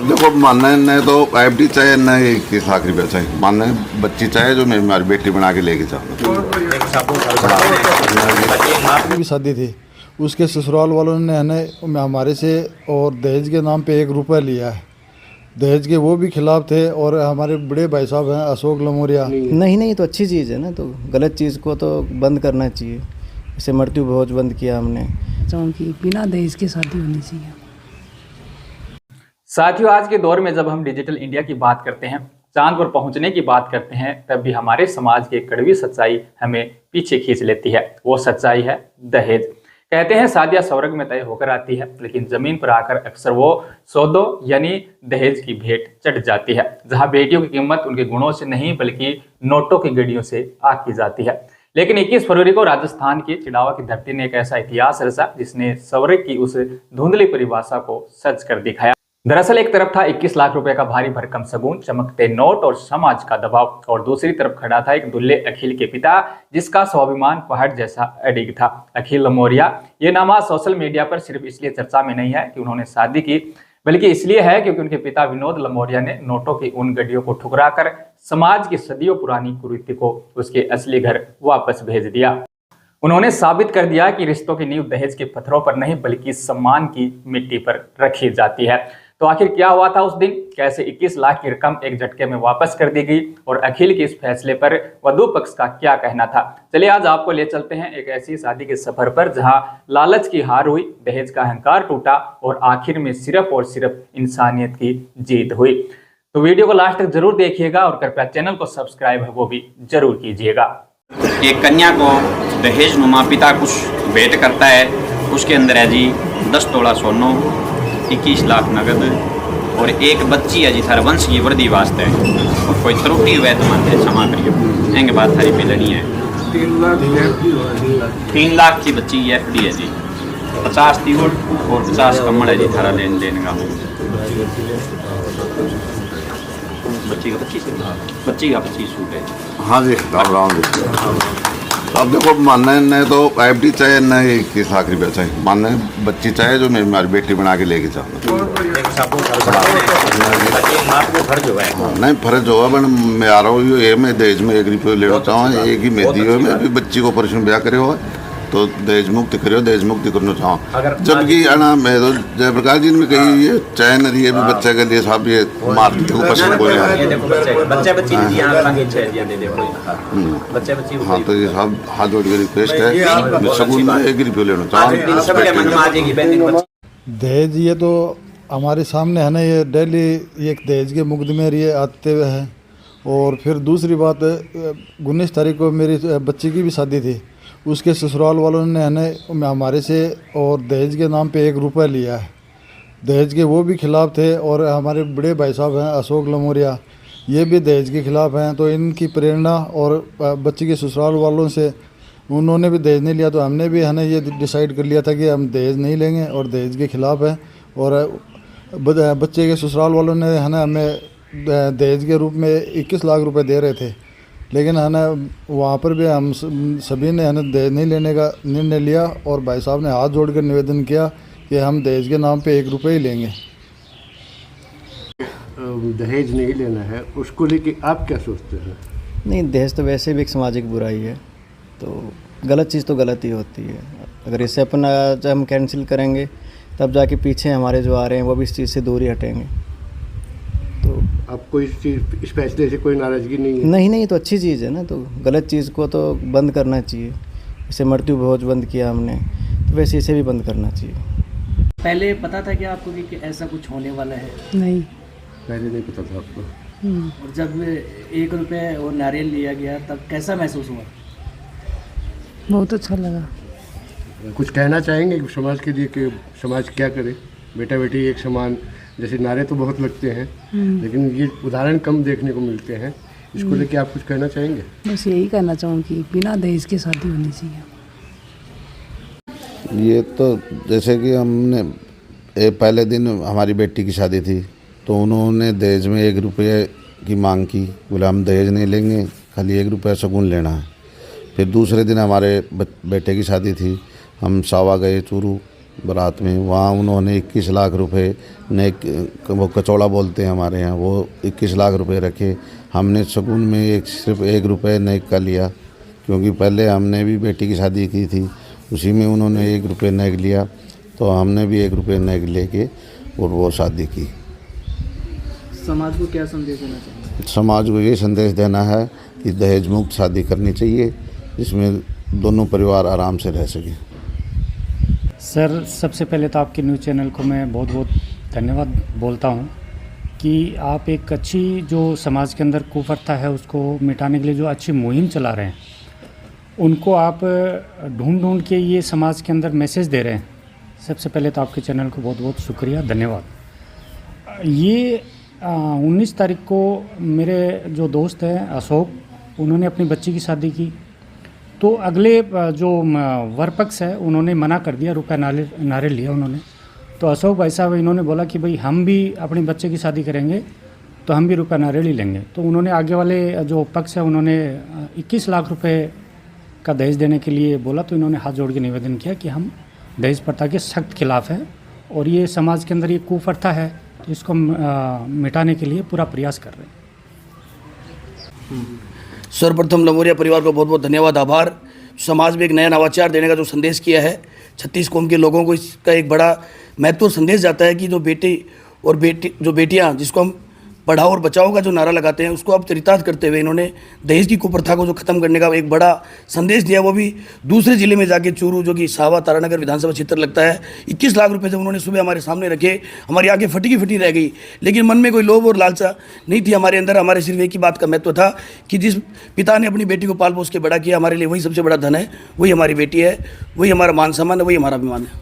देखो मानने ने तो एफडी चाहे न 21 लाख रुपया चाहे, मानने बच्ची चाहे जो मैं हमारी बेटी बना के लेके जाऊँ। की भी शादी थी, उसके ससुराल वालों ने हमारे से और दहेज के नाम पे 1 रुपया लिया है। दहेज के वो भी खिलाफ थे और हमारे बड़े भाई साहब हैं अशोक लमोरिया। नहीं तो अच्छी चीज़ है ना, तो गलत चीज़ को तो बंद करना चाहिए। इसे मृत्यु भोज बंद किया हमने, कि बिना दहेज के शादी होनी चाहिए। साथियों, आज के दौर में जब हम डिजिटल इंडिया की बात करते हैं, चांद पर पहुंचने की बात करते हैं, तब भी हमारे समाज की कड़वी सच्चाई हमें पीछे खींच लेती है। वो सच्चाई है दहेज। कहते हैं शादियां स्वर्ग में तय होकर आती है, लेकिन जमीन पर आकर अक्सर वो सौदों यानी दहेज की भेंट चढ़ जाती है, जहां बेटियों की कीमत उनके गुणों से नहीं बल्कि नोटों की गड्डियों से आकी जाती है। लेकिन 21 फरवरी को राजस्थान की चिड़ावा की धरती ने एक ऐसा इतिहास रचा जिसने स्वर्ग की उस धुंधली परिभाषा को सच कर दिखाया। दरअसल एक तरफ था 21 लाख रुपए का भारी भरकम शगुन, चमकते नोट और समाज का दबाव, और दूसरी तरफ खड़ा था एक दुल्हे अखिल के पिता जिसका स्वाभिमान पहाड़ जैसा अडिग था। अखिल लमोरिया। ये नाम आज सोशल मीडिया पर सिर्फ इसलिए चर्चा में नहीं है कि उन्होंने शादी की, बल्कि इसलिए है क्योंकि उनके पिता विनोद लमोरिया ने नोटों की उन गड्डियों को ठुकराकर समाज की सदियों पुरानी कुरीति को उसके असली घर वापस भेज दिया। उन्होंने साबित कर दिया कि रिश्तों की नींव दहेज के पत्थरों पर नहीं बल्कि सम्मान की मिट्टी पर रखी जाती है। तो आखिर क्या हुआ था उस दिन? कैसे 21 लाख की रकम एक झटके में वापस कर दी गई और अखिल के इस फैसले पर वधू पक्ष का क्या कहना था? चलिए आज आपको ले चलते हैं एक ऐसी शादी के सफर पर जहां लालच की हार हुई, दहेज का अहंकार टूटा और आखिर में सिर्फ और सिर्फ इंसानियत की जीत हुई। तो वीडियो को लास्ट तक जरूर देखिएगा और कृपया चैनल को सब्सक्राइब है वो भी जरूर कीजिएगा। एक कन्या को दहेज नुमा पिता कुछ भेंट करता है, उसके अंदर है जी 10 तोला सोनो, 21 लाख नगद और एक बच्ची है जी थारा वंश की वृद्धि वास्ते, और कोई त्रुटि हुआ तो मानते क्षमा करियो, एंगे बात थारी मिलनी है। 3 लाख की बच्ची एफडी है जी, 50 तिगुड़ और 50 कमड़ है जी थारा लेन देन का। बच्ची का 25 सूट है। हाँ जी, राम राम जी। अब देखो मानने ने तो एफडी चाहे न 21 लाख रुपया चाहे, मानने बच्ची चाहे जो मैं हमारी बेटी बना के लेके जाऊँ। नहीं फर्ज होगा बन मैं आ रहा हूँ, ये मैं दहेज में 1 रुपये लेना चाहूँ, एक ही मैं दी हो, मैं भी बच्ची को ऑपरेशन ब्याह करे हो तो दहेज मुक्ति करो, दहेज मुक्ति करना चाहूँ। जबकि अना मैं तो जयप्रकाश जी ने कही ये चैन रही है भी बच्चे के लिए साहब ये मार को पसंद को हाँ, तो ये साहब हाथ जोड़ के रिक्वेस्ट है, सगुन में 1 रुपये लेना चाहूँ। दहेज ये तो हमारे सामने है ना, ये डेली ये दहेज के मुकदमे ये आते हुए हैं। और फिर दूसरी बात 19 तारीख को मेरी बच्ची की भी शादी थी, उसके ससुराल वालों ने हमारे से और दहेज के नाम पे 1 रुपया लिया है। दहेज के वो भी खिलाफ थे और हमारे बड़े भाई साहब हैं अशोक लमोरिया, ये भी दहेज के खिलाफ हैं। तो इनकी प्रेरणा और बच्ची के ससुराल वालों से उन्होंने भी दहेज नहीं लिया, तो हमने भी है ना ये डिसाइड कर लिया था कि हम दहेज नहीं लेंगे और दहेज के खिलाफ हैं। और बच्चे के ससुराल वालों ने है ना हमें दहेज के रूप में 21 लाख रुपए दे रहे थे, लेकिन है ना वहाँ पर भी हम सभी ने है ना दहेज नहीं लेने का निर्णय लिया और भाई साहब ने हाथ जोड़कर निवेदन किया कि हम दहेज के नाम पे 1 रुपया ही लेंगे। दहेज नहीं लेना है, उसको लेके आप क्या सोचते हैं? नहीं दहेज तो वैसे भी एक सामाजिक बुराई है, तो गलत चीज़ तो गलत ही होती है। अगर इसे अपना जब हम कैंसिल करेंगे तब जाके पीछे हमारे जो आ रहे हैं वो भी इस चीज़ से दूर ही हटेंगे। तो आपको इस फैसले से कोई नाराज़गी नहीं है? नहीं तो अच्छी चीज़ है ना, तो गलत चीज़ को तो बंद करना चाहिए। इसे मृत्यु भोज बंद किया हमने, तो वैसे इसे भी बंद करना चाहिए। पहले पता था कि आपको कि ऐसा कुछ होने वाला है? नहीं, पहले नहीं पता था आपको। और जब 1 रुपये और नारियल लिया गया तब कैसा महसूस हुआ? बहुत अच्छा लगा। कुछ कहना चाहेंगे समाज के लिए कि समाज क्या करे? बेटा बेटी एक समान, जैसे नारे तो बहुत लगते हैं लेकिन ये उदाहरण कम देखने को मिलते हैं, इसको लेके आप कुछ कहना चाहेंगे? बस यही कहना चाहूँ कि बिना दहेज की शादी होनी चाहिए। ये तो जैसे कि हमने पहले दिन हमारी बेटी की शादी थी तो उन्होंने दहेज में 1 रुपये की मांग की, बोला हम दहेज नहीं लेंगे, खाली 1 रुपया शगुन लेना है। फिर दूसरे दिन हमारे बेटे की शादी थी, हम सावा गए चूरू बारात में। वहाँ उन्होंने 21 लाख रुपए वो कचौड़ा बोलते हैं हमारे यहाँ, वो 21 लाख रुपए रखे। हमने शगुन में सिर्फ 1 रुपये नेक का लिया, क्योंकि पहले हमने भी बेटी की शादी की थी, उसी में उन्होंने 1 रुपये नेक लिया, तो हमने भी 1 रुपये नेक लेके और वो शादी की। समाज को क्या संदेश देना चाहिए? समाज को ये संदेश देना है कि दहेज मुक्त शादी करनी चाहिए, जिसमें दोनों परिवार आराम से रह सकें। सर, सबसे पहले तो आपके न्यूज़ चैनल को मैं बहुत बहुत धन्यवाद बोलता हूं कि आप एक अच्छी जो समाज के अंदर कुप्रथा है उसको मिटाने के लिए जो अच्छी मुहिम चला रहे हैं, उनको आप ढूंढ के ये समाज के अंदर मैसेज दे रहे हैं। सबसे पहले तो आपके चैनल को बहुत बहुत शुक्रिया, धन्यवाद। ये 19 तारीख को मेरे जो दोस्त हैं अशोक, उन्होंने अपनी बच्ची की शादी की, तो अगले जो वर पक्ष है उन्होंने मना कर दिया, रुपया नारियल लिया उन्होंने। तो अशोक भाई साहब इन्होंने बोला कि भाई हम भी अपने बच्चे की शादी करेंगे तो हम भी रुपया नारियल ही लेंगे। तो उन्होंने आगे वाले जो पक्ष है उन्होंने 21 लाख रुपए का दहेज देने के लिए बोला। तो इन्होंने हाथ जोड़ के निवेदन किया कि हम दहेज प्रथा के सख्त खिलाफ हैं और ये समाज के अंदर ये कुप्रथा है, तो इसको मिटाने के लिए पूरा प्रयास कर रहे हैं। सर्वप्रथम लंगोरिया परिवार को बहुत बहुत धन्यवाद, आभार। समाज में एक नया नवाचार देने का जो संदेश किया है, 36 कौम के लोगों को इसका एक बड़ा महत्वपूर्ण संदेश जाता है कि जो बेटे और बेटियां, जिसको हम पढ़ाओ और बचाओ का जो नारा लगाते हैं, उसको अब चरितार्थ करते हुए इन्होंने दहेज की कुप्रथा को जो खत्म करने का एक बड़ा संदेश दिया, वो भी दूसरे जिले में जाके चूरू, जो कि सावा तारानगर विधानसभा क्षेत्र लगता है। 21 लाख रुपए जब उन्होंने सुबह हमारे सामने रखे, हमारी आंखें फटी रह गई, लेकिन मन में कोई लोभ और लालसा नहीं थी हमारे अंदर। हमारे सिर्फ एक ही बात का महत्व था कि जिस पिता ने अपनी बेटी को पाल पोस के बड़ा किया, हमारे लिए वही सबसे बड़ा धन है, वही हमारी बेटी है, वही हमारा मान सम्मान है, वही हमारा अभिमान है।